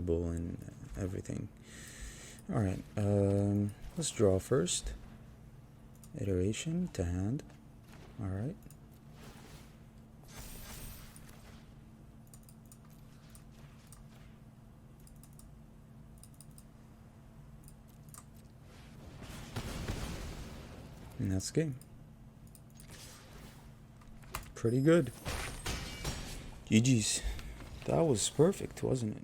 Fable and everything. Alright, let's draw first. Iteration to hand. Alright. And that's game. Pretty good. GG's. That was perfect, wasn't it?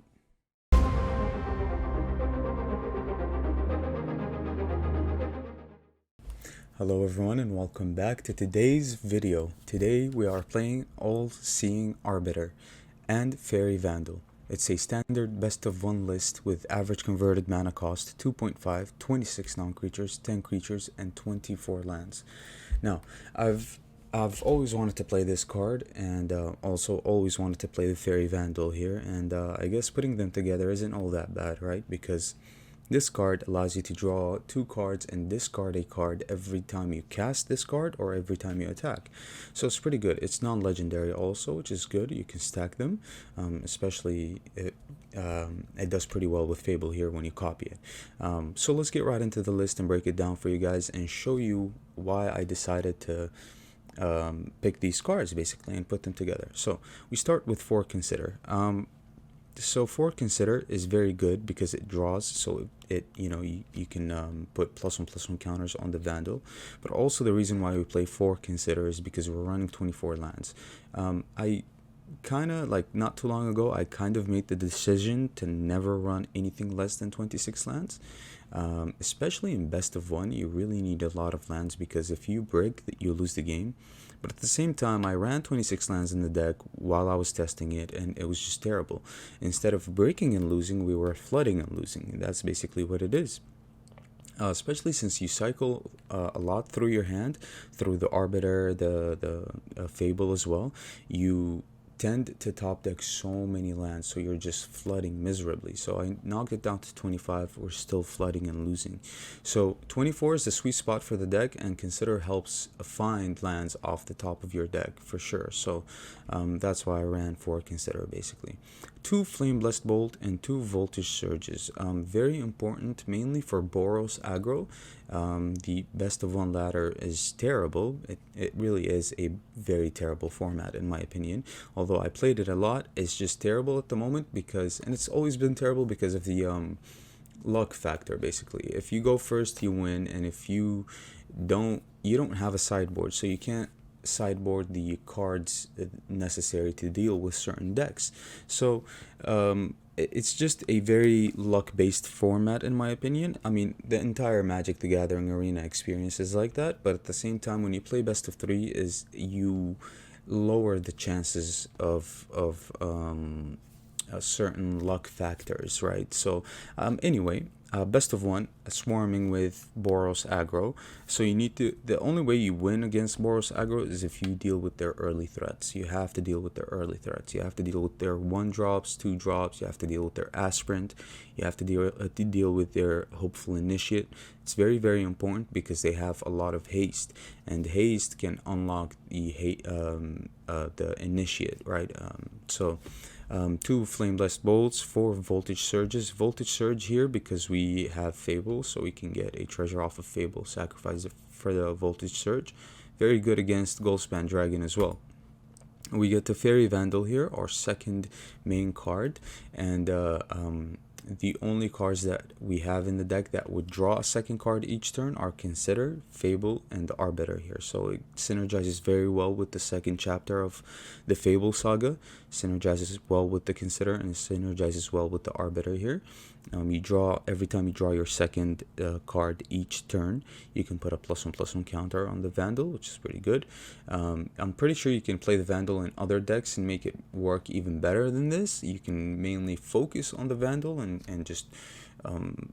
Hello everyone and welcome back to today's video. Today we are playing All-Seeing Arbiter and Faerie Vandal. It's a standard best of one list with average converted mana cost 2.5, 26 non-creatures, 10 creatures, and 24 lands. Now, I've always wanted to play this card, and also always wanted to play the Faerie Vandal here, and I guess putting them together isn't all that bad, right? Because this card allows you to draw 2 cards and discard a card every time you cast this card or every time you attack. So it's pretty good. It's non-legendary also, which is good. You can stack them, especially it does pretty well with Fable here when you copy it. So let's get right into the list and break it down for you guys and show you why I decided to pick these cards basically and put them together. So we start with For Consider. So For Consider is very good because it draws, so you can put +1/+1 counters on the Vandal. But also the reason why we play For Consider is because we're running 24 lands. I kind of, like, not too long ago, I kind of made the decision to never run anything less than 26 lands. Especially in best of one, you really need a lot of lands because if you break, you lose the game. But at the same time, I ran 26 lands in the deck while I was testing it, and it was just terrible. Instead of breaking and losing, we were flooding and losing. And that's basically what it is. Especially since you cycle a lot through your hand, through the Arbiter, the Fable as well, you tend to top deck so many lands, so you're just flooding miserably. So I knocked it down to 25. We're still flooding and losing. So 24 is the sweet spot for the deck, and Consider helps find lands off the top of your deck for sure. So that's why I ran For Consider basically. 2 Flame Blessed Bolt and 2 Voltage Surges. Very important, mainly for Boros aggro. The best of one ladder is terrible. It really is a very terrible format in my opinion. Although I played it a lot, it's just terrible at the moment because, and it's always been terrible because of the luck factor basically. If you go first, you win, and if you don't have a sideboard, so you can't sideboard the cards necessary to deal with certain decks. So it's just a very luck-based format in my opinion. I mean, the entire Magic the Gathering arena experience is like that, but at the same time, when you play best of 3, is you lower the chances of certain luck factors, right? So anyway, best of one, swarming with Boros aggro. So you need to, the only way you win against Boros aggro is if you deal with their early threats. You have to deal with their early threats. You have to deal with their 1-drops, 2-drops. You have to deal with their Aspirant. You have to deal with their Hopeful Initiate. It's very, very important because they have a lot of haste, and haste can unlock the Initiate, right? 2 Flame Blessed Bolts, 4 Voltage Surges. Voltage Surge here because we have Fable, so we can get a treasure off of Fable, sacrifice it for the Voltage Surge. Very good against Goldspan Dragon as well. We get the Faerie Vandal here, our second main card, and the only cards that we have in the deck that would draw a second card each turn are Consider, Fable, and the Arbiter here. So it synergizes very well with the second chapter of the Fable saga, synergizes well with the Consider, and it synergizes well with the Arbiter here. You draw, every time you draw your second card each turn, you can put a +1/+1 counter on the Vandal, which is pretty good. I'm pretty sure you can play the Vandal in other decks and make it work even better than this. You can mainly focus on the Vandal and just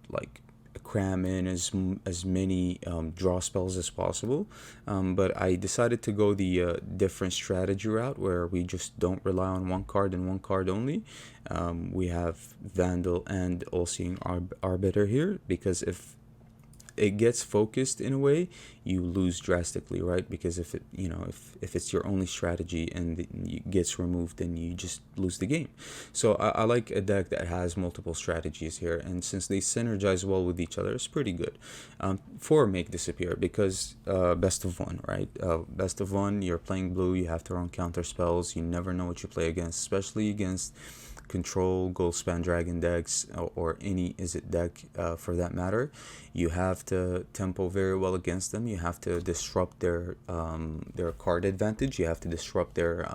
like cram in as many draw spells as possible, but I decided to go the different strategy route where we just don't rely on one card and one card only. We have Vandal and All-Seeing Arbiter here because if it gets focused in a way, you lose drastically, right? Because if it, if it's your only strategy and it gets removed, then you just lose the game. So I like a deck that has multiple strategies here, and since they synergize well with each other, it's pretty good. For Make Disappear, because best of one, right? Best of one, you're playing blue, you have to run counter spells, you never know what you play against, especially against control Goldspan Dragon decks, or any Izzet deck for that matter. You have to tempo very well against them. You have to disrupt their card advantage. You have to disrupt their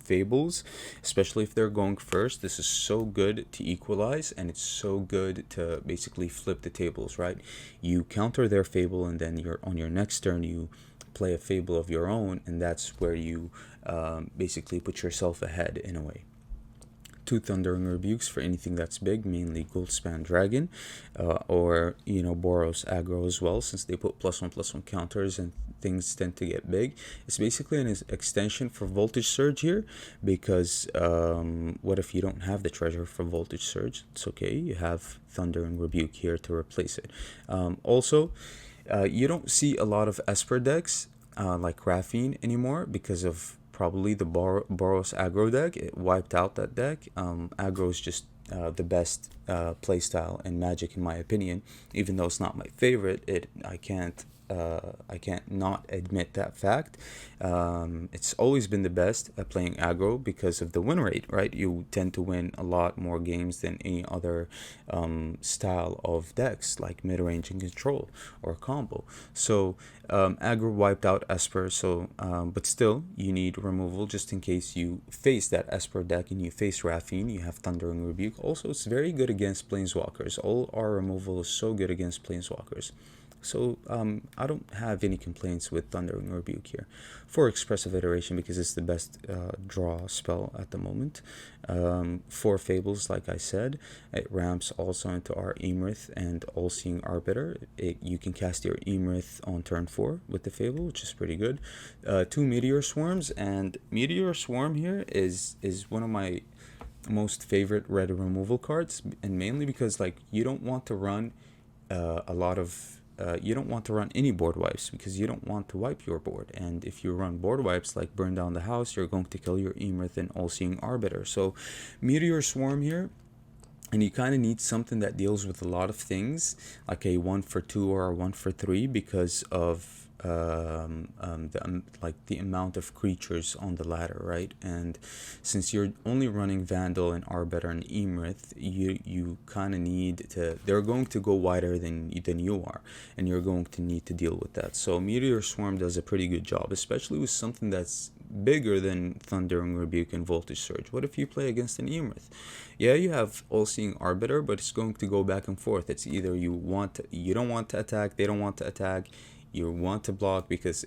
fables, especially if they're going first. This is so good to equalize, and it's so good to basically flip the tables, right? You counter their fable, and then on your next turn you play a fable of your own, and that's where you basically put yourself ahead in a way. 2 Thundering Rebukes for anything that's big, mainly Goldspan Dragon, or Boros aggro as well, since they put +1/+1 counters and things tend to get big. It's basically an extension for Voltage Surge here, because what if you don't have the treasure for Voltage Surge? It's okay, you have Thundering Rebuke here to replace it. Also, you don't see a lot of Esper decks like Graphene anymore, because of probably the Boros aggro deck. It wiped out that deck. Aggro is just the best playstyle in Magic, in my opinion. Even though it's not my favorite, I can't not admit that fact. It's always been the best at playing aggro because of the win rate, right? You tend to win a lot more games than any other style of decks, like mid-range and control or combo. So aggro wiped out Esper, so but still you need removal just in case you face that Esper deck and you face Graphene. You have Thundering Rebuke. Also, it's very good against Planeswalkers. All our removal is so good against Planeswalkers. So I don't have any complaints with Thundering Rebuke here. For Expressive Iteration, because it's the best draw spell at the moment. For Fables, like I said, it ramps also into our Emrith and All-Seeing Arbiter. You can cast your Emrith on turn 4 with the Fable, which is pretty good. 2 Meteor Swarms, and Meteor Swarm here is one of my most favorite red removal cards, and mainly because you don't want to run you don't want to run any board wipes, because you don't want to wipe your board. And if you run board wipes like Burn Down the House, you're going to kill your Emrith and All-Seeing Arbiter. So Meteor Swarm here, and you kind of need something that deals with a lot of things, like a 1-for-2 or a 1-for-3, because of the amount of creatures on the ladder, right? And since you're only running Vandal and Arbiter and Emrith, you kind of need to, they're going to go wider than you are, and you're going to need to deal with that. So Meteor Swarm does a pretty good job, especially with something that's bigger than Thundering Rebuke and Voltage Surge. What if you play against an Emrith? Yeah, you have All-Seeing Arbiter, but it's going to go back and forth. It's either you don't want to attack, they don't want to attack, you want to block, because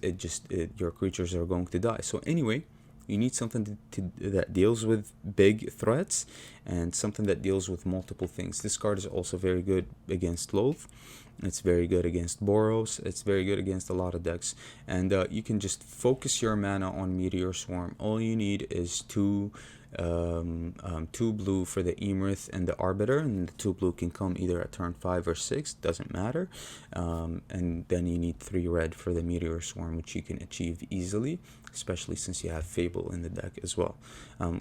your creatures are going to die. So anyway, you need something that deals with big threats, and something that deals with multiple things. This card is also very good against Loath. It's very good against Boros. It's very good against a lot of decks. And you can just focus your mana on Meteor Swarm. All you need is two blue for the Emrith and the Arbiter, and the 2 blue can come either at turn 5 or 6, doesn't matter. And then you need 3 red for the Meteor Swarm, which you can achieve easily, especially since you have Fable in the deck as well.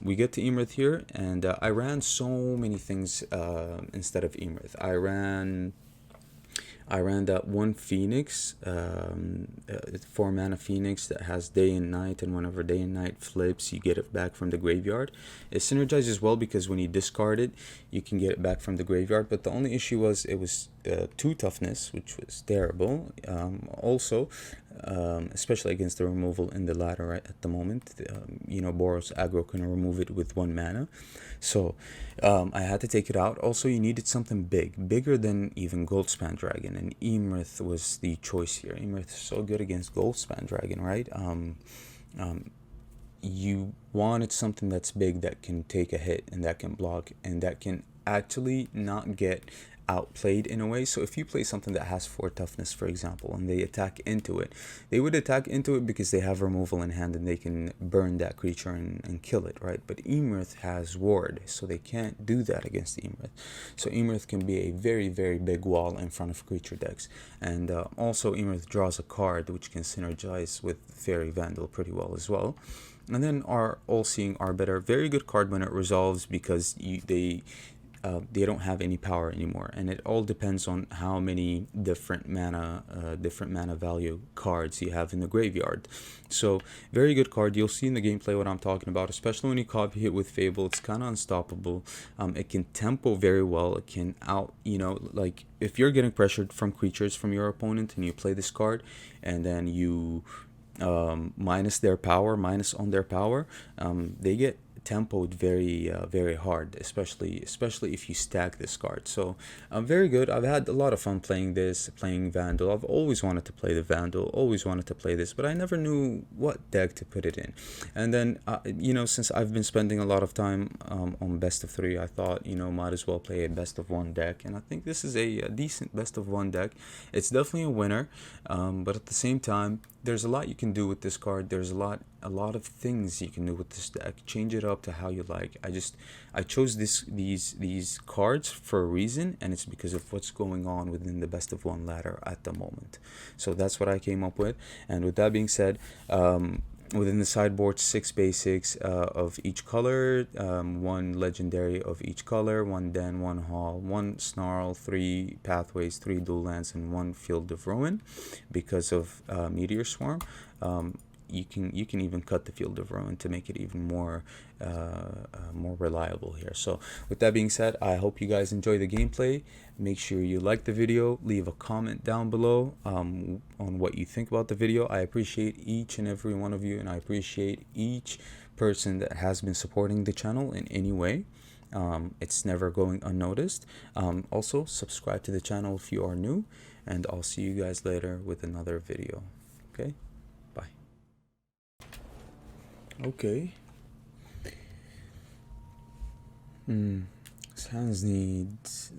We get to Emrith here, and I ran so many things instead of Emrith. I ran that 1 Phoenix, 4 mana Phoenix that has Day and Night, and whenever Day and Night flips, you get it back from the graveyard. It synergizes well because when you discard it, you can get it back from the graveyard, but the only issue was it was 2 toughness, which was terrible. Also, especially against the removal in the ladder right at the moment. Boros aggro can remove it with 1 mana. So I had to take it out. Also, you needed something bigger than even Goldspan Dragon, and Emrith was the choice here. Emrith is so good against Goldspan Dragon, right? You wanted something that's big, that can take a hit, and that can block, and that can actually not get outplayed in a way. So if you play something that has 4 toughness, for example, and they attack into it, they would attack into it because they have removal in hand and they can burn that creature and kill it, right? But Emerth has ward, so they can't do that against Emerth. So Emerth can be a very, very big wall in front of creature decks. And also Emerth draws a card which can synergize with Faerie Vandal pretty well as well. And then our All-Seeing Arbiter, very good card when it resolves because they don't have any power anymore, and it all depends on how many different mana value cards you have in the graveyard. So very good card. You'll see in the gameplay what I'm talking about, especially when you copy it with Fable. It's kind of unstoppable. It can tempo very well. It can like if you're getting pressured from creatures from your opponent and you play this card and then you minus on their power, they get tempoed very hard, especially if you stack this card. So very good. I've had a lot of fun playing Vandal. I've always wanted to play the Vandal, always wanted to play this, but I never knew what deck to put it in. And then since I've been spending a lot of time on best of 3, I thought might as well play a best of 1 deck, and I think this is a decent best of 1 deck. It's definitely a winner, but at the same time there's a lot you can do with this card. There's a lot of things you can do with this deck. Change it up to how you like. I chose these cards for a reason, and it's because of what's going on within the best of 1 ladder at the moment. So that's what I came up with. And with that being said, within the sideboard, 6 basics of each color, 1 legendary of each color, 1 den, 1 hall, 1 snarl, 3 pathways, 3 dual lands, and 1 field of ruin. Because of meteor swarm, you can even cut the field of ruin to make it even more reliable here. So with that being said, I hope you guys enjoy the gameplay. Make sure you like the video, leave a comment down below on what you think about the video. I appreciate each and every one of you, and I appreciate each person that has been supporting the channel in any way. It's never going unnoticed. Also subscribe to the channel if you are new, and I'll see you guys later with another video. Okay, bye. Okay.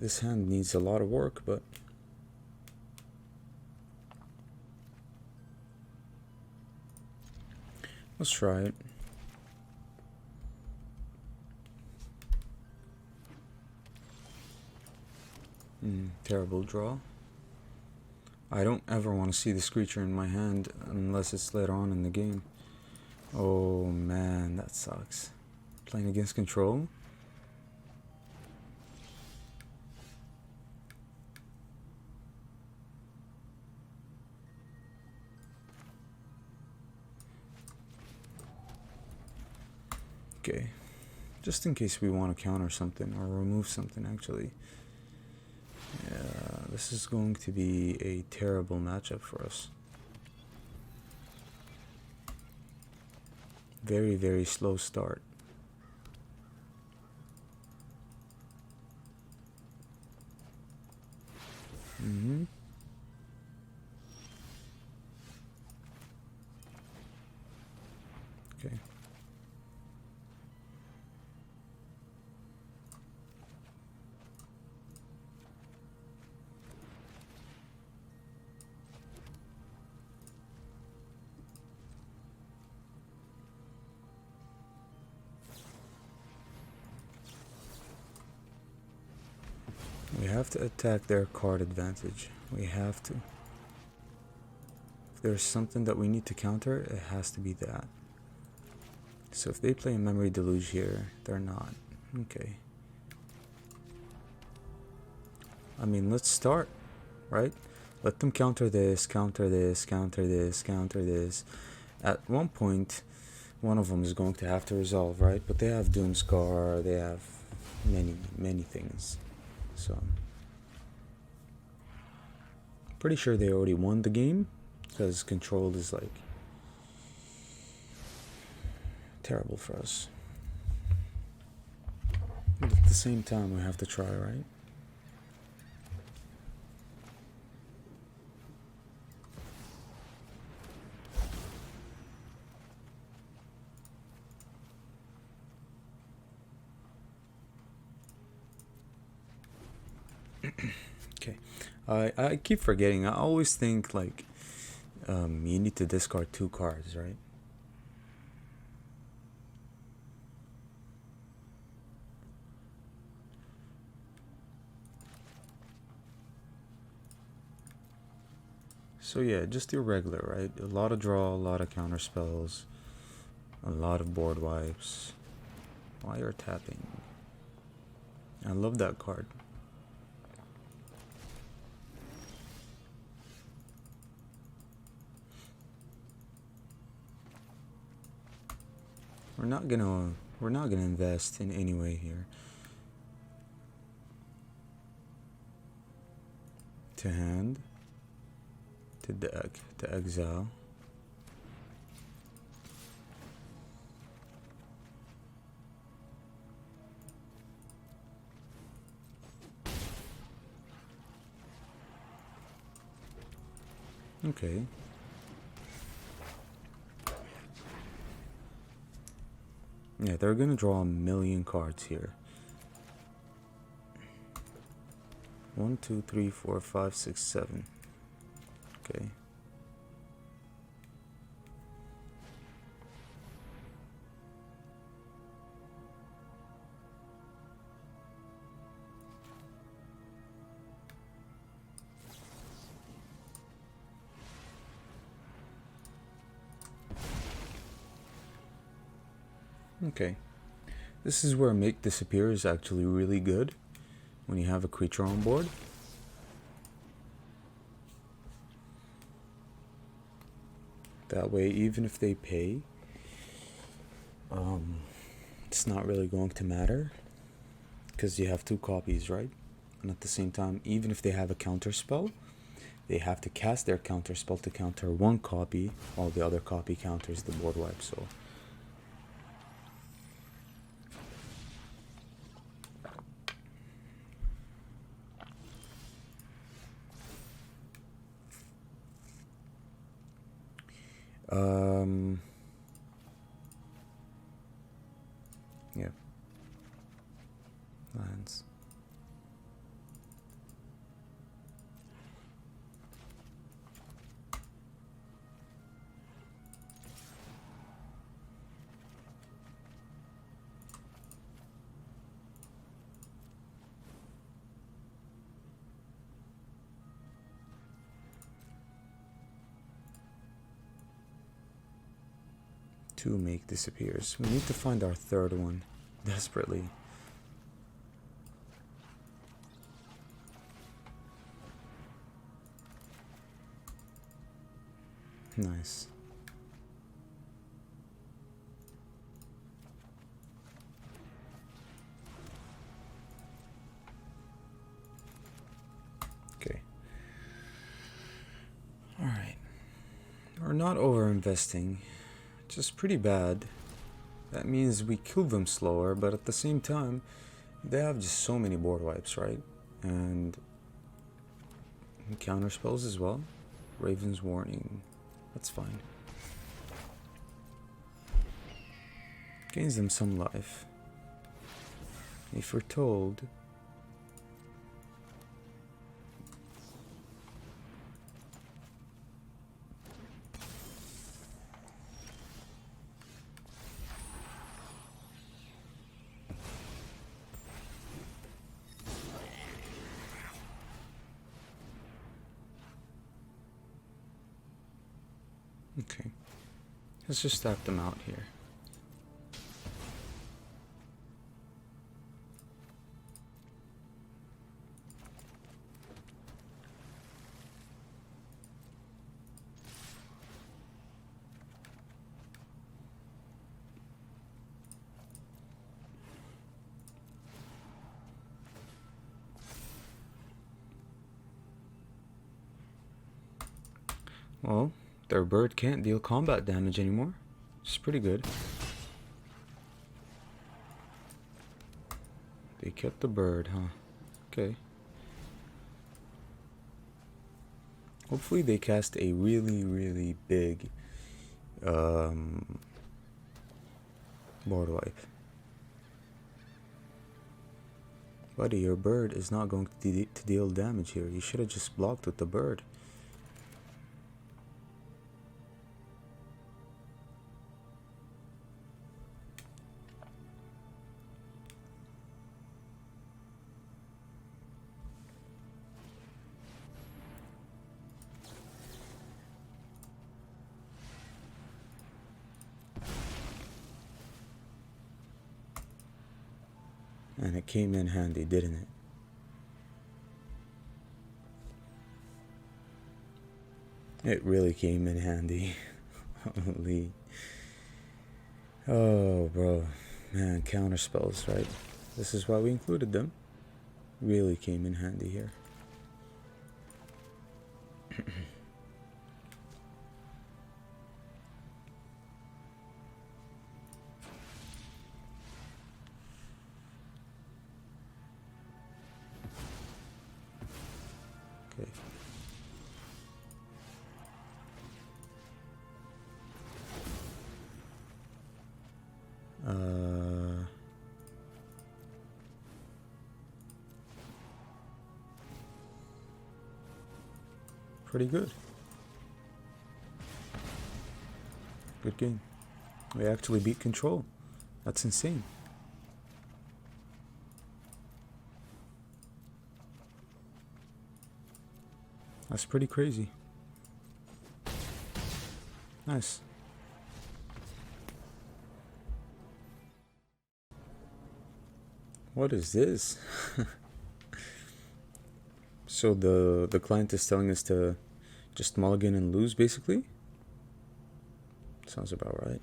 This hand needs a lot of work, but let's try it. Terrible draw. I don't ever want to see this creature in my hand unless it's later on in the game. Oh man, that sucks. Playing against control. Okay, just in case we want to counter something or remove something, actually. Yeah, this is going to be a terrible matchup for us. Very, very slow start. Okay. We have to attack their card advantage. We have to. If there's something that we need to counter, it has to be that. So if they play a Memory Deluge here, they're not. Okay. I mean, let's start, right? Let them counter this, counter this, counter this, counter this. At one point, one of them is going to have to resolve, right? But they have Doomscar, they have many things. So pretty sure they already won the game, because control is like terrible for us. But at the same time, we have to try, right? Okay. I keep forgetting. I always think like you need to discard 2 cards, right? So yeah, just your regular, right? A lot of draw, a lot of counter spells, a lot of board wipes. Wire tapping. I love that card. We're not gonna invest in any way here. To hand. To deck. To exile. Okay. Yeah, they're gonna draw a million cards here. 1, 2, 3, 4, 5, 6, 7. Okay. Okay. This is where Make Disappear is actually really good when you have a creature on board. That way, even if they pay, it's not really going to matter because you have 2 copies, right? And at the same time, even if they have a counter spell, they have to cast their counter spell to counter 1 copy, while the other copy counters the board wipe. So yeah, lands. To Make Disappears. We need to find our 3rd one desperately. Nice. Okay. Alright. We're not over-investing, just pretty bad. That means we kill them slower, but at the same time, they have just so many board wipes, right? And counter spells as well. Raven's Warning. That's fine. Gains them some life. If we're told... Okay. Let's just stack them out here. Well, their bird can't deal combat damage anymore. It's pretty good. They kept the bird, huh? Okay. Hopefully they cast a really, really big board wipe. Buddy, your bird is not going to deal damage here. You should have just blocked with the bird. And it came in handy, didn't it? It really came in handy. Holy. Oh, bro. Man, counter spells, right? This is why we included them. Really came in handy here. Okay. Pretty good. Good game. We actually beat control. That's insane. That's pretty crazy. Nice. What is this? So the client is telling us to just mulligan and lose, basically? Sounds about right.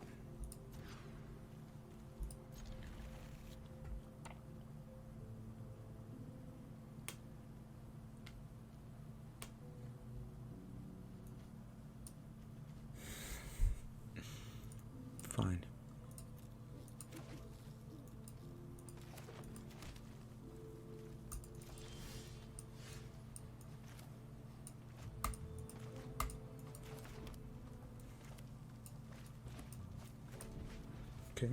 Fine. Okay.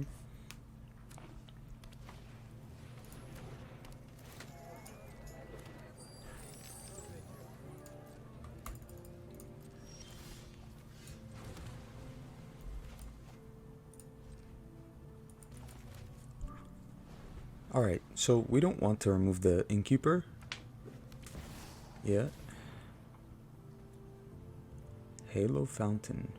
Alright, so we don't want to remove the innkeeper yet. Halo Fountain.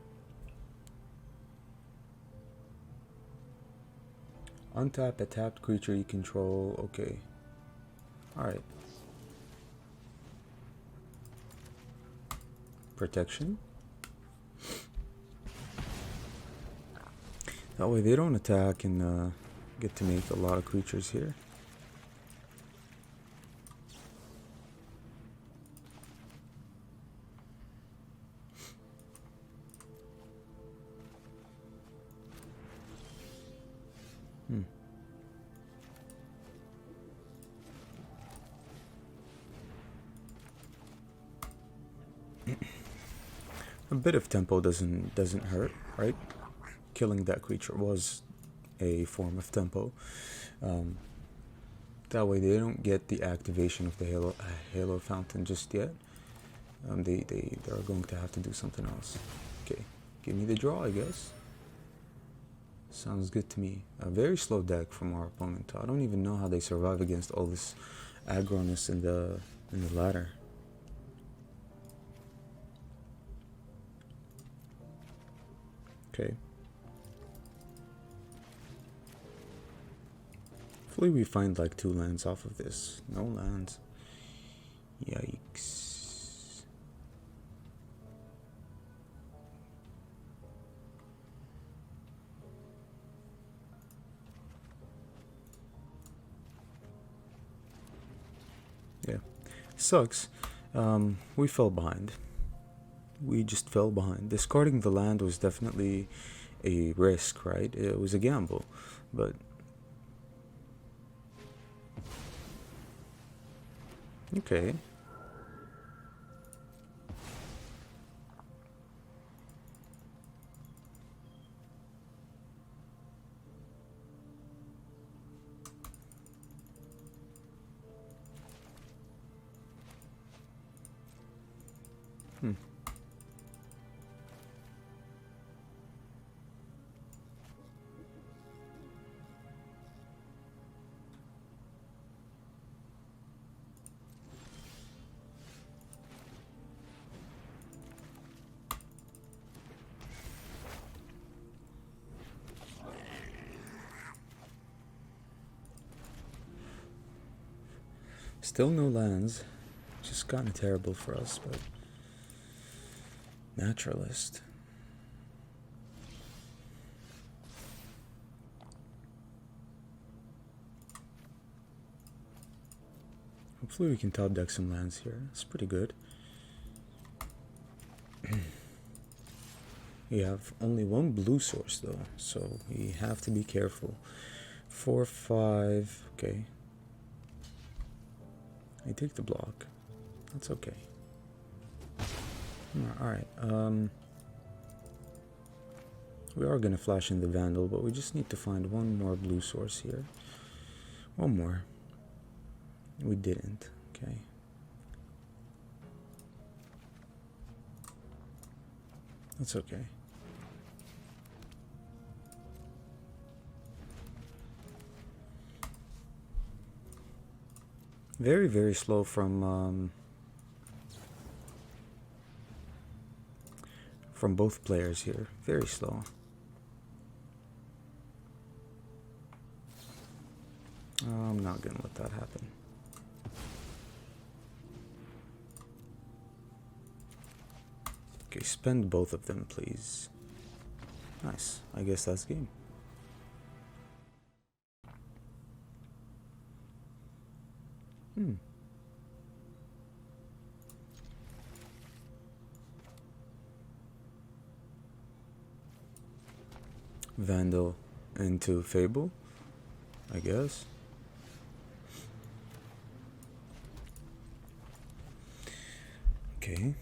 Untap a tapped creature you control. Okay. Alright. Protection. That way they don't attack and get to make a lot of creatures here. A bit of tempo doesn't hurt, right? Killing that creature was a form of tempo. That way they don't get the activation of the Halo Fountain just yet. They're going to have to do something else. Okay, give me the draw, I guess. Sounds good to me. A very slow deck from our opponent. I don't even know how they survive against all this aggroness in the ladder. Okay. Hopefully we find like 2 lands off of this. No lands. Yikes. Yeah. Sucks. We fell behind. We just fell behind. Discarding the land was definitely a risk, right? It was a gamble, but okay. Hmm. Still no lands. Just kind of terrible for us, but naturalist. Hopefully we can top deck some lands here. It's pretty good. We have only one blue source though, so we have to be careful. 4, 5, okay. I take the block. That's okay. Alright, we are gonna flash in the Vandal, but we just need to find one more blue source here. One more. We didn't, okay. That's okay. Very, very slow from both players here. Very slow. I'm not gonna let that happen. Okay, spend both of them, please. Nice. I guess that's game. Vandal into Fable, I guess. Okay.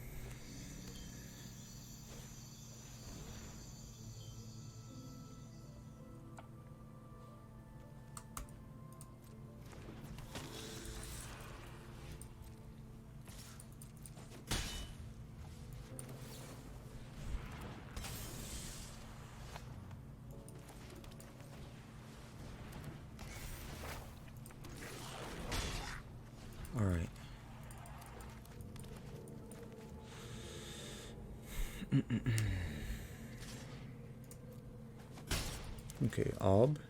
All right. Okay, Ob.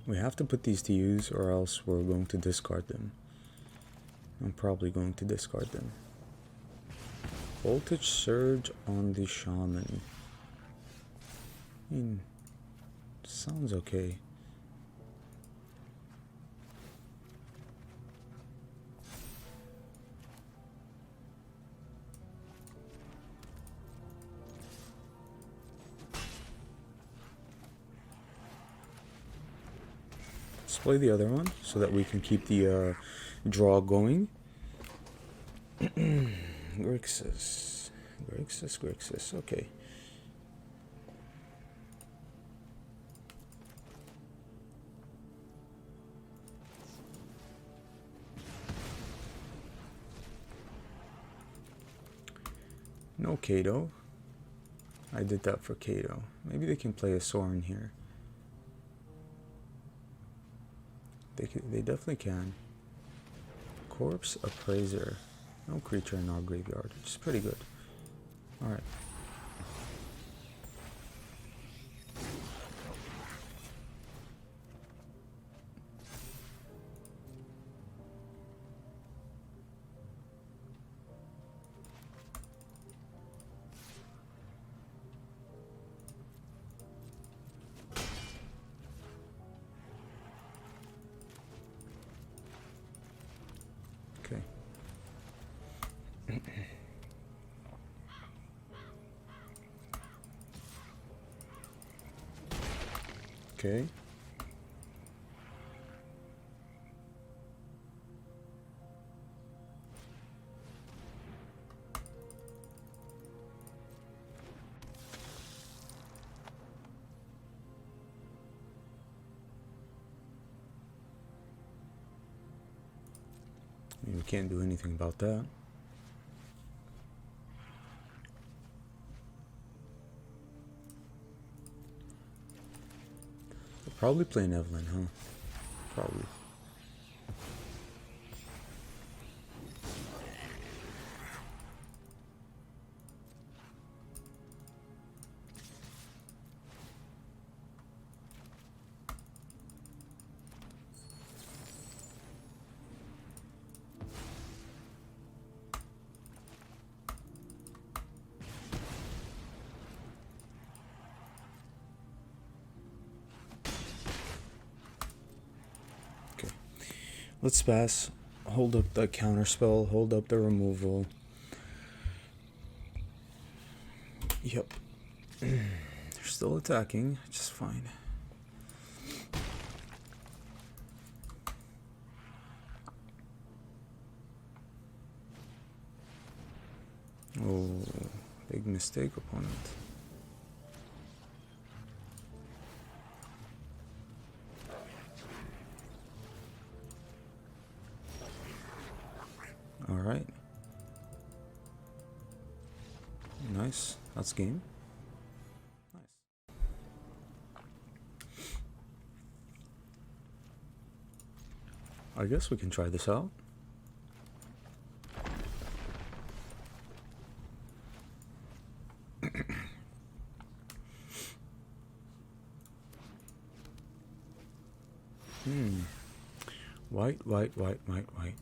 We have to put these to use or else we're going to discard them. I'm probably going to discard them. Voltage Surge on the Shaman. I mean, sounds okay. Let's play the other one so that we can keep the draw going. Grixis. Okay. No Kato. I did that for Kato. Maybe they can play a Sorin here. They definitely can. Corpse Appraiser. No creature in our graveyard, which is pretty good. Alright. Okay. Okay. I mean, we can't do anything about that. They're probably playing Evelyn, huh? Probably. Okay. Let's pass. Hold up the counterspell. Hold up the removal. Yep. They're still attacking, just fine. Oh, big mistake, opponent. Alright. Nice. That's game. Nice. I guess we can try this out. White, white, white, white, white.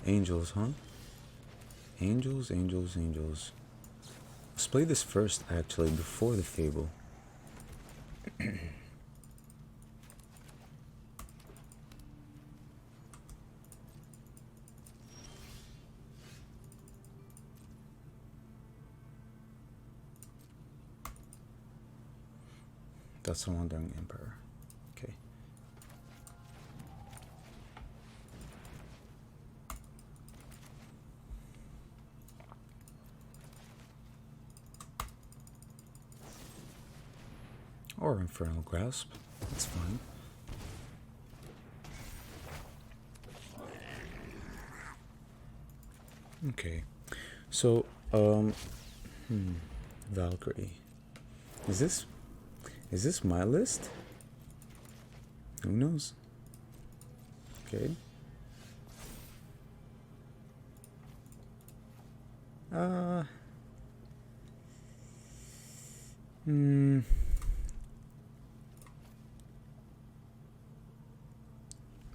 Angels, huh? Angels, angels, angels. Let's play this first, actually, before the Fable. That's the Wandering Emperor. Okay. Or Infernal Grasp. That's fine. Okay. So, Valkyrie. Is this my list? Who knows? Okay.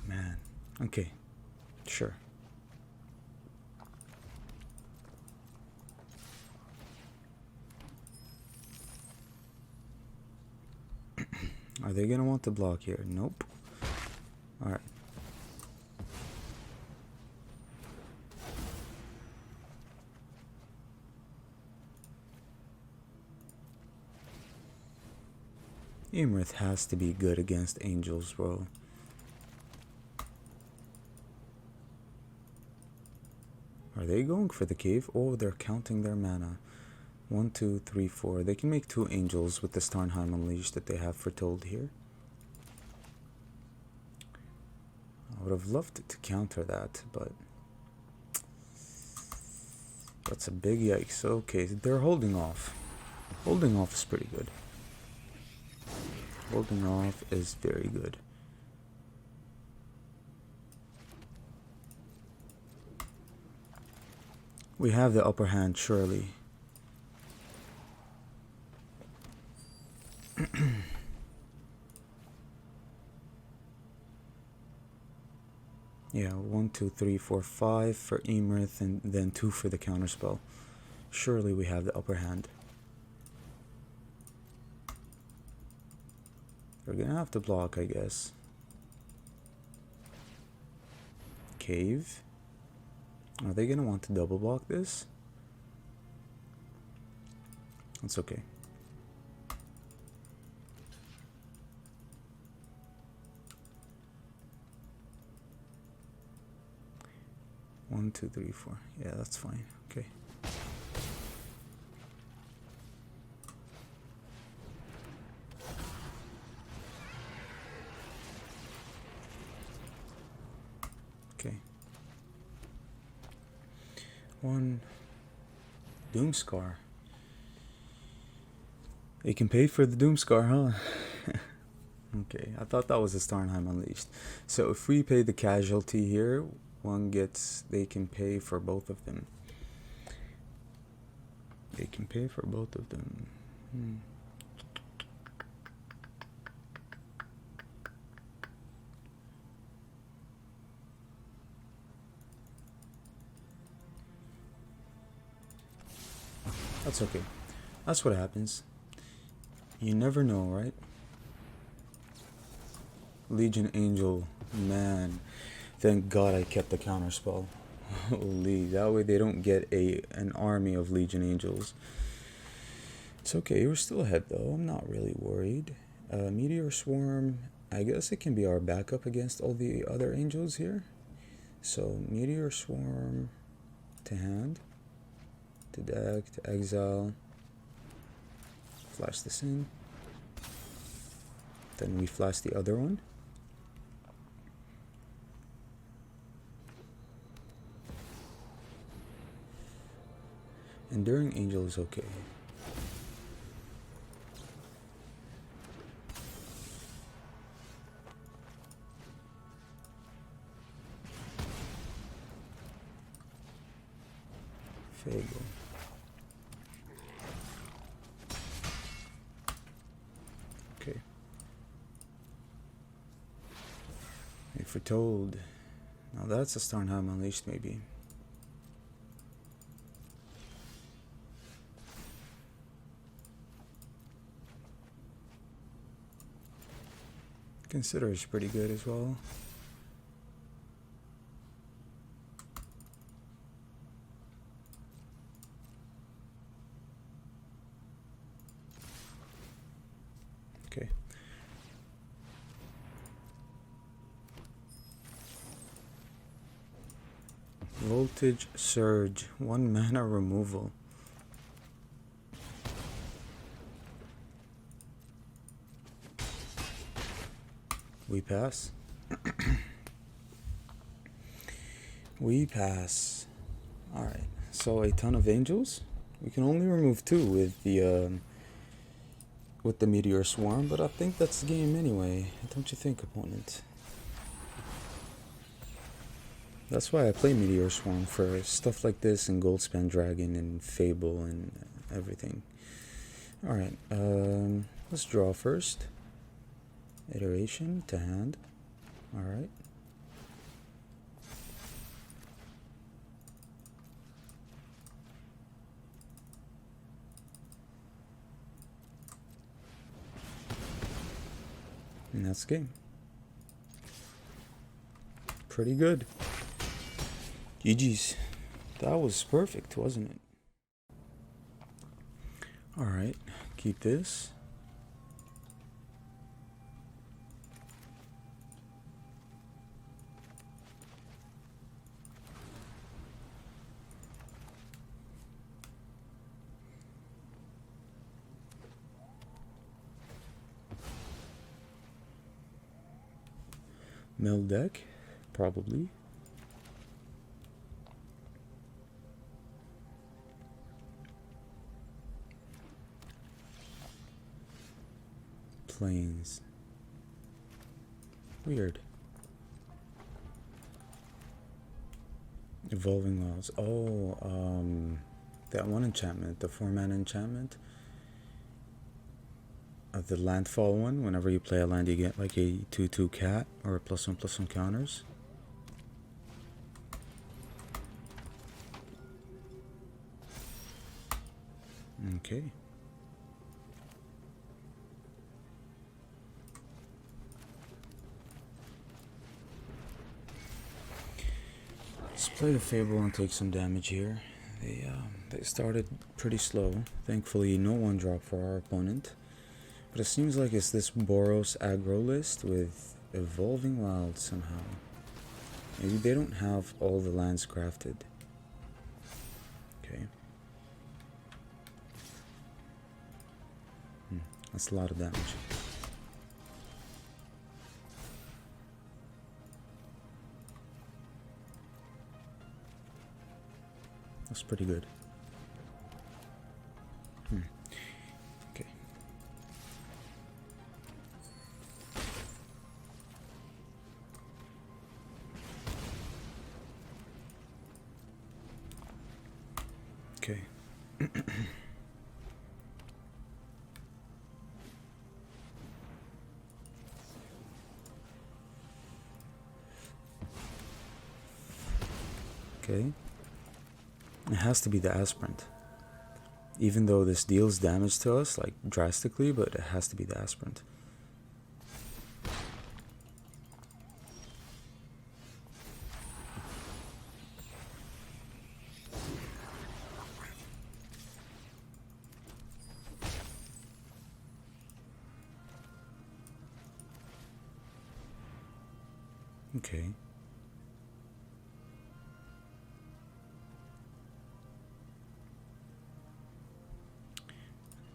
Man. Okay. Sure. Are they gonna want to block here? Nope. Alright. Emerith has to be good against angels, bro. Are they going for the cave? Oh, they're counting their mana. 1, 2, 3, 4. They can make 2 angels with the Starnheim Unleashed that they have foretold here. I would have loved to counter that, but that's a big yikes. Okay, they're holding off. Holding off is pretty good. Holding off is very good. We have the upper hand, surely. Yeah, 1, 2, 3, 4, 5 for Emerith, and then 2 for the counterspell. Surely we have the upper hand. We're gonna have to block, I guess. Cave. Are they gonna want to double block this? That's okay. One, two, three, four. Yeah, that's fine. Okay. One Doomscar. They can pay for the Doomscar, huh? Okay, I thought that was a Starnheim Unleashed. So if we pay the casualty here, they can pay for both of them. They can pay for both of them. That's okay. That's what happens. You never know, right? Legion Angel, man. Thank God I kept the counterspell. Holy, that way they don't get an army of Legion Angels. It's okay, we're still ahead though. I'm not really worried. Meteor Swarm, I guess it can be our backup against all the other angels here. So Meteor Swarm to hand, to deck, to exile. Flash this in. Then we flash the other one. Enduring Angel is okay. Fable. Okay. If we're told, now that's a Starnheim Unleashed maybe. Consider is pretty good as well. Okay. Voltage Surge, 1 mana removal. We pass. We pass. Alright, so a ton of angels. We can only remove 2 with the Meteor Swarm, but I think that's the game anyway. Don't you think, opponent? That's why I play Meteor Swarm, for stuff like this and Goldspan Dragon and Fable and everything. Alright, let's draw first. Iteration to hand. Alright. And that's the game. Pretty good. GG's. That was perfect, wasn't it? Alright, keep this. Mill deck, probably. Plains. Weird. Evolving Wilds. Oh, that one enchantment, the 4-mana enchantment. The landfall one, whenever you play a land you get like a 2/2 cat or a +1/+1 counters. Okay. Let's play the Fable and take some damage here. They started pretty slow. Thankfully no one dropped for our opponent. But it seems like it's this Boros aggro list with Evolving Wilds somehow. Maybe they don't have all the lands crafted. Okay. That's a lot of damage. pretty good. Okay. Okay. Okay. It has to be the aspirant. Even though this deals damage to us, like drastically, but it has to be the aspirant. Okay.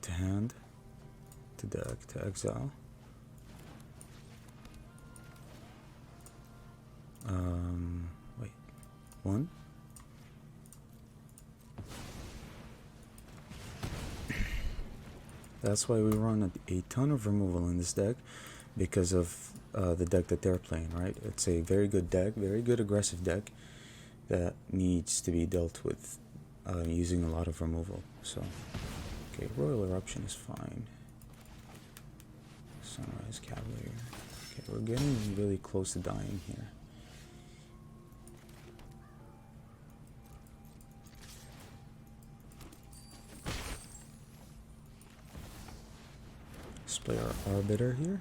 To hand, to deck, to exile. Wait, one. That's why we run a ton of removal in this deck, because of the deck that they're playing, right? It's a very good deck, very good aggressive deck that needs to be dealt with using a lot of removal. So, okay, Royal Eruption is fine. Sunrise Cavalier. Okay, we're getting really close to dying here. Let's play our Arbiter here.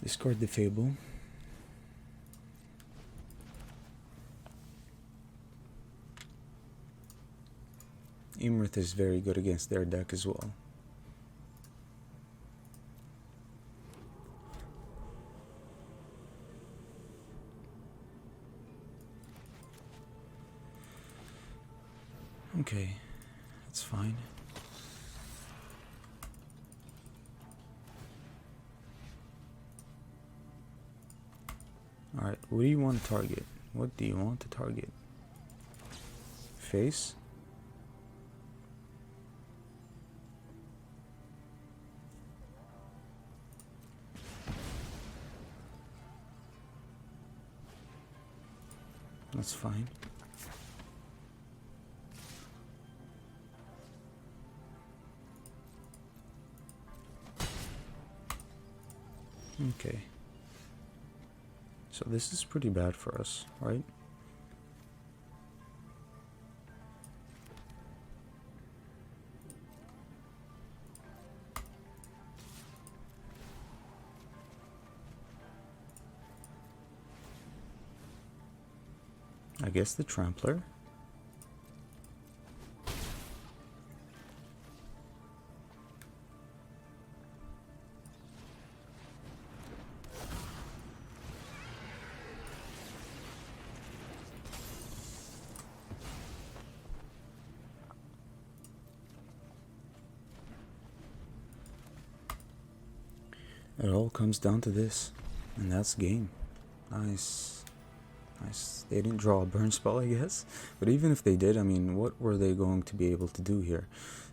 Discard the Fable. Imrith is very good against their deck as well. Okay, that's fine. Alright, what do you want to target? What do you want to target? Face? That's fine. Okay. So this is pretty bad for us, right? I guess the Trampler. It all comes down to this, and that's game. Nice. Nice. They didn't draw a burn spell, I guess. But even if they did, I mean, what were they going to be able to do here?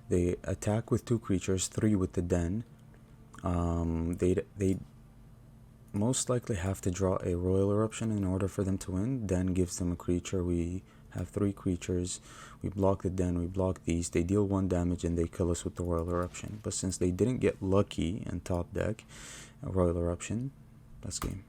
They attack with 2 creatures, 3 with the den. They most likely have to draw a Royal Eruption in order for them to win. Den gives them a creature. We have 3 creatures. We block the den, we block these. They deal 1 damage and they kill us with the Royal Eruption. But since they didn't get lucky in top deck, a Royal Eruption, that's game.